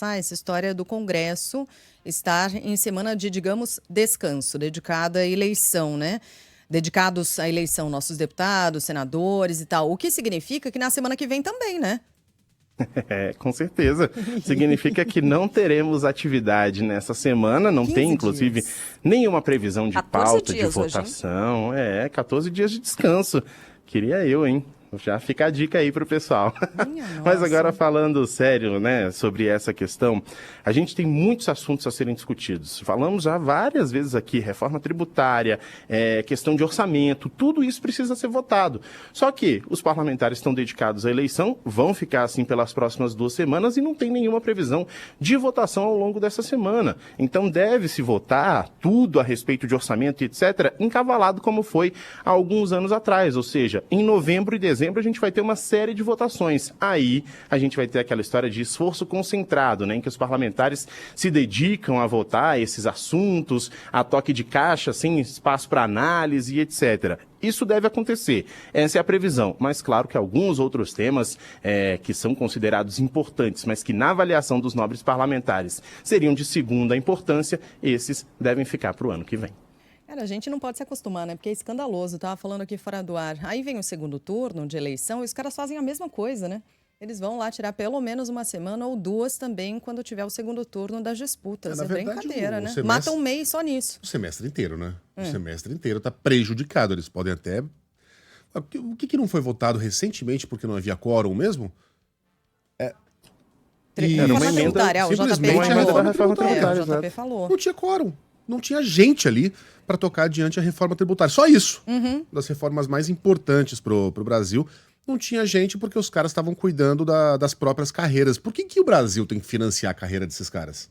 passar essa história do Congresso estar em semana de, digamos, descanso, dedicada à eleição, né? Dedicados à eleição nossos deputados, senadores e tal. O que significa que na semana que vem também, né? Com certeza. Significa que não teremos atividade nessa semana, não tem, inclusive, nenhuma previsão de pauta, de votação. Hoje, 14 dias de descanso. Queria eu, hein? Já fica a dica aí pro pessoal. Mas agora falando sério, né, sobre essa questão, a gente tem muitos assuntos a serem discutidos. Falamos já várias vezes aqui, reforma tributária, questão de orçamento, tudo isso precisa ser votado. Só que os parlamentares estão dedicados à eleição, vão ficar assim pelas próximas 2 semanas e não tem nenhuma previsão de votação ao longo dessa semana. Então deve-se votar tudo a respeito de orçamento e etc., encavalado como foi há alguns anos atrás, ou seja, em novembro e dezembro a gente vai ter uma série de votações. Aí a gente vai ter aquela história de esforço concentrado, né, em que os parlamentares se dedicam a votar esses assuntos, a toque de caixa, sem espaço para análise e etc. Isso deve acontecer, essa é a previsão, mas claro que alguns outros temas que são considerados importantes, mas que na avaliação dos nobres parlamentares seriam de segunda importância, esses devem ficar para o ano que vem. Cara, a gente não pode se acostumar, né? Porque é escandaloso, tava falando aqui fora do ar. Aí vem o segundo turno de eleição e os caras fazem a mesma coisa, né? Eles vão lá tirar pelo menos uma semana ou 2 também quando tiver o segundo turno das disputas. É brincadeira, né? Mata um mês só nisso. O semestre inteiro, né? O semestre inteiro tá prejudicado. Eles podem até... O que não foi votado recentemente porque não havia quórum mesmo? Reforma tributária, o JP falou. Não tinha quórum. Não tinha gente ali para tocar adiante a reforma tributária. Só isso. Das reformas mais importantes pro Brasil. Não tinha gente porque os caras estavam cuidando das próprias carreiras. Por que o Brasil tem que financiar a carreira desses caras?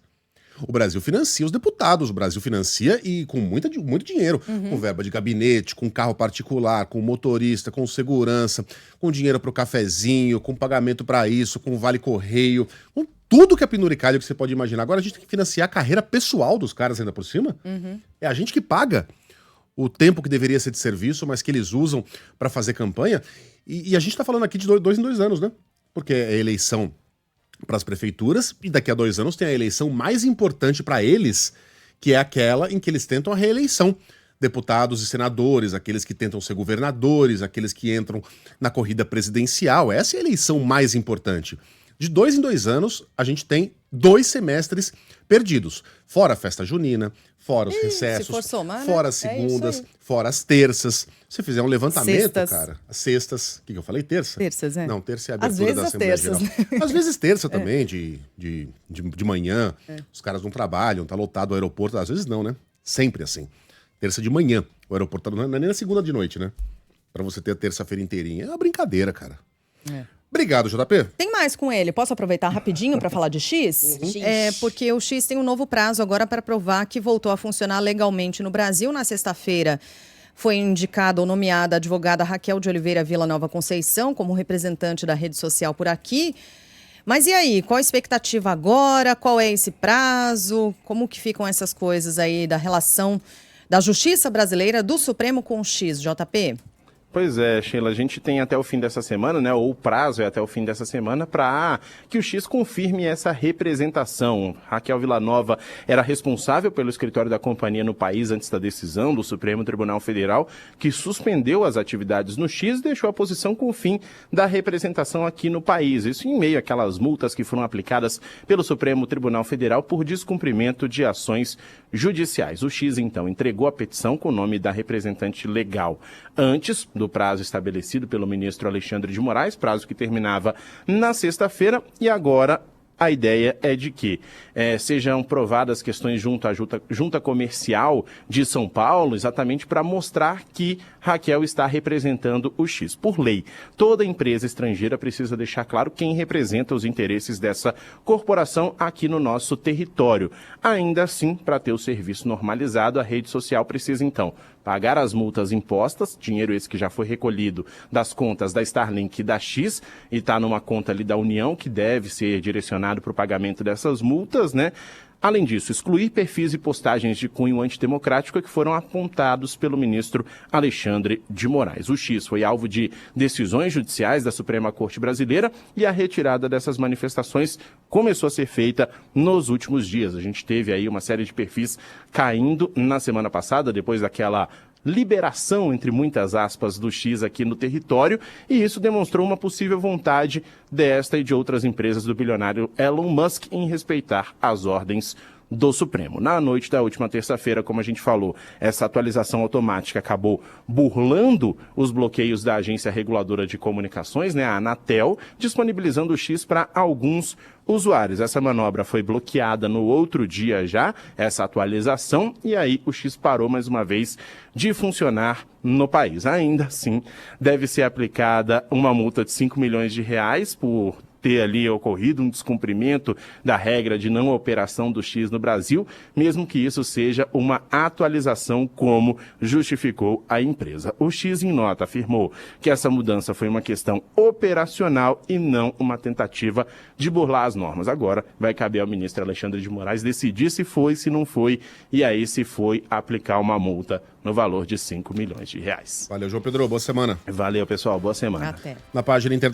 O Brasil financia os deputados, o Brasil financia e com muito dinheiro. Com verba de gabinete, com carro particular, com motorista, com segurança, com dinheiro pro cafezinho, com pagamento para isso, com vale correio, com tudo que é penduricalho que você pode imaginar. Agora a gente tem que financiar a carreira pessoal dos caras ainda por cima. É a gente que paga o tempo que deveria ser de serviço, mas que eles usam para fazer campanha. E a gente tá falando aqui de 2 em 2 anos, né? Porque é eleição para as prefeituras e daqui a 2 anos tem a eleição mais importante para eles, que é aquela em que eles tentam a reeleição. Deputados e senadores, aqueles que tentam ser governadores, aqueles que entram na corrida presidencial. Essa é a eleição mais importante. De 2 em 2 anos, a gente tem 2 semestres perdidos. Fora a festa junina, fora os recessos, se for somar, fora as segundas, fora as terças. Se fizer um levantamento, cara, as sextas... O que eu falei? Terça? Terças, Não, terça é a abertura da Assembleia Geral. Às vezes terça também, de manhã. Os caras não trabalham, tá lotado o aeroporto. Às vezes não, né? Sempre assim. Terça de manhã. O aeroporto não é nem na segunda de noite, né? Pra você ter a terça-feira inteirinha. É uma brincadeira, cara. Obrigado, JP. Tem mais com ele. Posso aproveitar rapidinho para falar de X? Porque o X tem um novo prazo agora para provar que voltou a funcionar legalmente no Brasil. Na sexta-feira foi indicada ou nomeada a advogada Raquel de Oliveira Villanova Conceição como representante da rede social por aqui. Mas e aí, qual a expectativa agora? Qual é esse prazo? Como que ficam essas coisas aí da relação da Justiça Brasileira, do Supremo com o X, JP? Pois é, Sheila, a gente tem até o fim dessa semana, né, ou o prazo é até o fim dessa semana, para que o X confirme essa representação. Raquel Villanova era responsável pelo escritório da companhia no país antes da decisão do Supremo Tribunal Federal, que suspendeu as atividades no X e deixou a posição com o fim da representação aqui no país. Isso em meio àquelas multas que foram aplicadas pelo Supremo Tribunal Federal por descumprimento de ações judiciais. O X, então, entregou a petição com o nome da representante legal antes do prazo estabelecido pelo ministro Alexandre de Moraes, prazo que terminava na sexta-feira, e agora a ideia é de que sejam provadas questões junto à Junta Comercial de São Paulo, exatamente para mostrar que Raquel está representando o X. Por lei, toda empresa estrangeira precisa deixar claro quem representa os interesses dessa corporação aqui no nosso território. Ainda assim, para ter o serviço normalizado, a rede social precisa, então, pagar as multas impostas, dinheiro esse que já foi recolhido das contas da Starlink e da X, e está numa conta ali da União, que deve ser direcionado para o pagamento dessas multas, né? Além disso, excluir perfis e postagens de cunho antidemocrático que foram apontados pelo ministro Alexandre de Moraes. O X foi alvo de decisões judiciais da Suprema Corte Brasileira e a retirada dessas manifestações começou a ser feita nos últimos dias. A gente teve aí uma série de perfis caindo na semana passada, depois daquela liberação, entre muitas aspas, do X aqui no território, e isso demonstrou uma possível vontade desta e de outras empresas do bilionário Elon Musk em respeitar as ordens do Supremo. Na noite da última terça-feira, como a gente falou, essa atualização automática acabou burlando os bloqueios da Agência Reguladora de Comunicações, a Anatel, disponibilizando o X para alguns usuários. Essa manobra foi bloqueada no outro dia já, essa atualização, e aí o X parou mais uma vez de funcionar no país. Ainda assim, deve ser aplicada uma multa de 5 milhões de reais por ter ali ocorrido um descumprimento da regra de não operação do X no Brasil, mesmo que isso seja uma atualização, como justificou a empresa. O X, em nota, afirmou que essa mudança foi uma questão operacional e não uma tentativa de burlar as normas. Agora vai caber ao ministro Alexandre de Moraes decidir se foi, se não foi, e aí se foi aplicar uma multa no valor de 5 milhões de reais. Valeu, João Pedro. Boa semana. Valeu, pessoal. Boa semana. Até. Na página